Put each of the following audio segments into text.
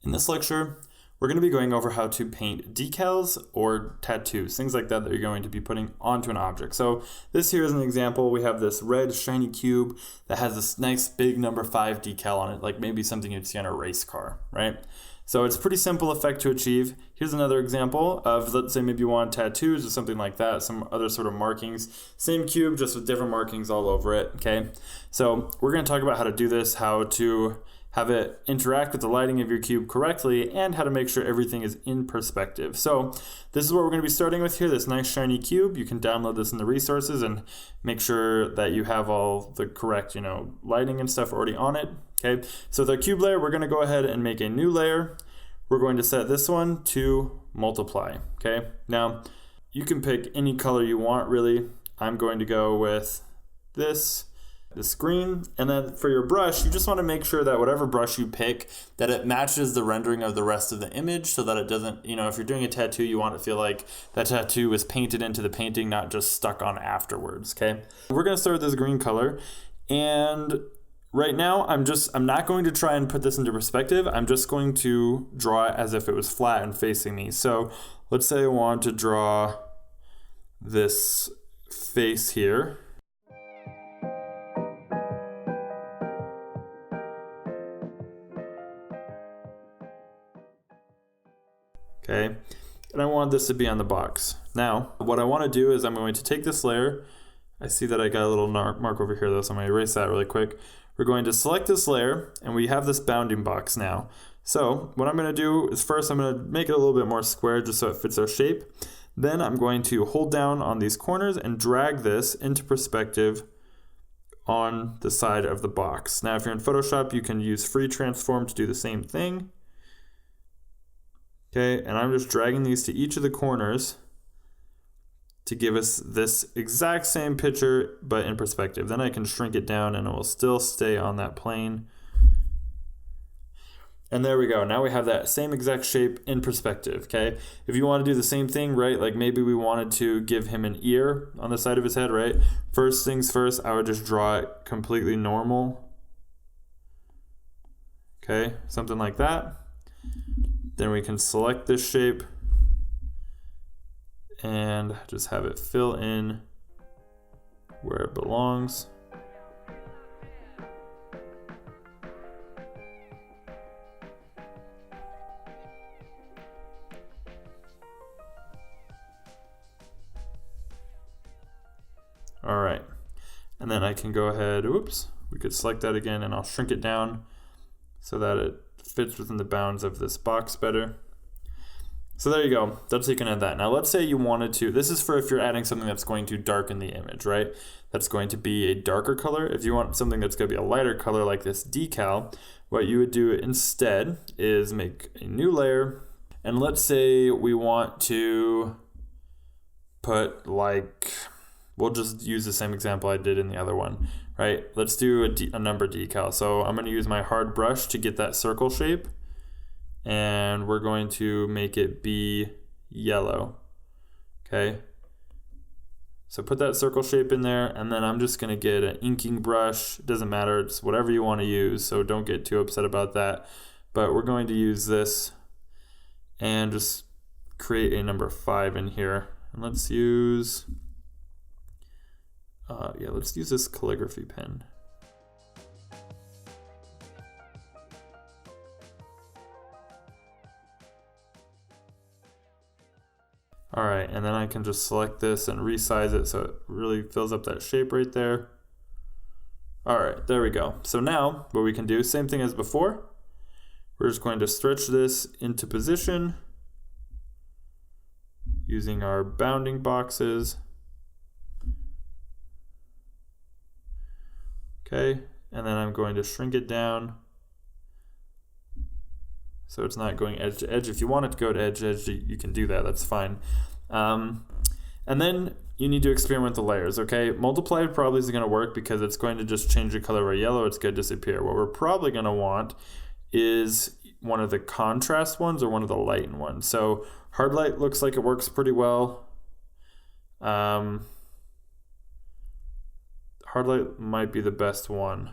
In this lecture, we're going to be going over how to paint decals or tattoos, things like that you're going to be putting onto an object. So this here is an example. We have this red shiny cube that has this nice big number 5 decal on it, like maybe something you'd see on a race car, right? So it's a pretty simple effect to achieve. Here's another example of, let's say maybe you want tattoos or something like that, some other sort of markings. Same cube, just with different markings all over it, okay? So we're going to talk about how to do this, how to have it interact with the lighting of your cube correctly, and how to make sure everything is in perspective. So this is what we're going to be starting with here, this nice shiny cube. You can download this in the resources and make sure that you have all the correct, lighting and stuff already on it. Okay, so the cube layer, we're going to go ahead and make a new layer. We're going to set this one to multiply. Okay, now you can pick any color you want, really. I'm going to go with this green. And then for your brush, you just want to make sure that whatever brush you pick, that it matches the rendering of the rest of the image, so that it doesn't, if you're doing a tattoo, you want it to feel like that tattoo was painted into the painting, not just stuck on afterwards. Okay, we're going to start with this green color, and right now I'm not going to try and put this into perspective. I'm just going to draw it as if it was flat and facing me. So let's say I want to draw this face here. Okay, and I want this to be on the box. Now, what I want to do is I'm going to take this layer. I see that I got a little mark over here though, so I'm going to erase that really quick. We're going to select this layer, and we have this bounding box now. So what I'm going to do is first I'm going to make it a little bit more square just so it fits our shape. Then I'm going to hold down on these corners and drag this into perspective on the side of the box. Now if you're in Photoshop, you can use free transform to do the same thing. Okay, and I'm just dragging these to each of the corners to give us this exact same picture, but in perspective. Then I can shrink it down and it will still stay on that plane. And there we go. Now we have that same exact shape in perspective, okay? If you want to do the same thing, right, like maybe we wanted to give him an ear on the side of his head, right? First things first, I would just draw it completely normal. Okay, something like that. Then we can select this shape and just have it fill in where it belongs. All right, and then I can go ahead, we could select that again, and I'll shrink it down so that it fits within the bounds of this box better. So there you go, that's how you can add that. Now let's say you wanted to, this is for if you're adding something that's going to darken the image, right? That's going to be a darker color. If you want something that's going to be a lighter color like this decal, what you would do instead is make a new layer. And let's say we want to put we'll just use the same example I did in the other one, right? Let's do a number decal. So I'm going to use my hard brush to get that circle shape, and we're going to make it be yellow, okay? So put that circle shape in there, and then I'm just going to get an inking brush. It doesn't matter, it's whatever you want to use, so don't get too upset about that. But we're going to use this and just create a number 5 in here. And let's use let's use this calligraphy pen. All right, and then I can just select this and resize it so it really fills up that shape right there. All right, there we go. So now what we can do, same thing as before. We're just going to stretch this into position using our bounding boxes. Okay, and then I'm going to shrink it down so it's not going edge to edge. If you want it to go to edge to edge, you can do that, that's fine. And then you need to experiment with the layers, okay? Multiply probably isn't going to work because it's going to just change the color of our yellow, it's going to disappear. What we're probably going to want is one of the contrast ones or one of the lighten ones. So hard light looks like it works pretty well. Hard light might be the best one.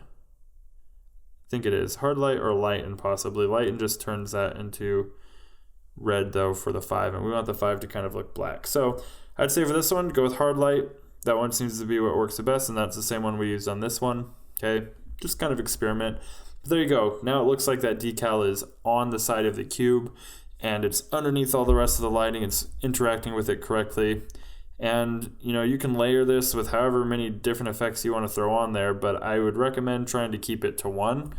think it is. Hard light or light and possibly. Light and just turns that into red though for the 5, and we want the 5 to kind of look black. So I'd say for this one, go with hard light. That one seems to be what works the best, and that's the same one we used on this one. Okay, just kind of experiment. But there you go. Now it looks like that decal is on the side of the cube, and it's underneath all the rest of the lighting. It's interacting with it correctly. And you can layer this with however many different effects you want to throw on there, but I would recommend trying to keep it to 1.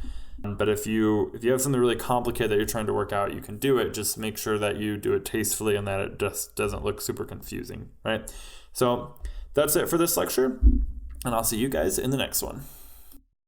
But if you have something really complicated that you're trying to work out, you can do it. Just make sure that you do it tastefully and that it just doesn't look super confusing, right? So that's it for this lecture, and I'll see you guys in the next one.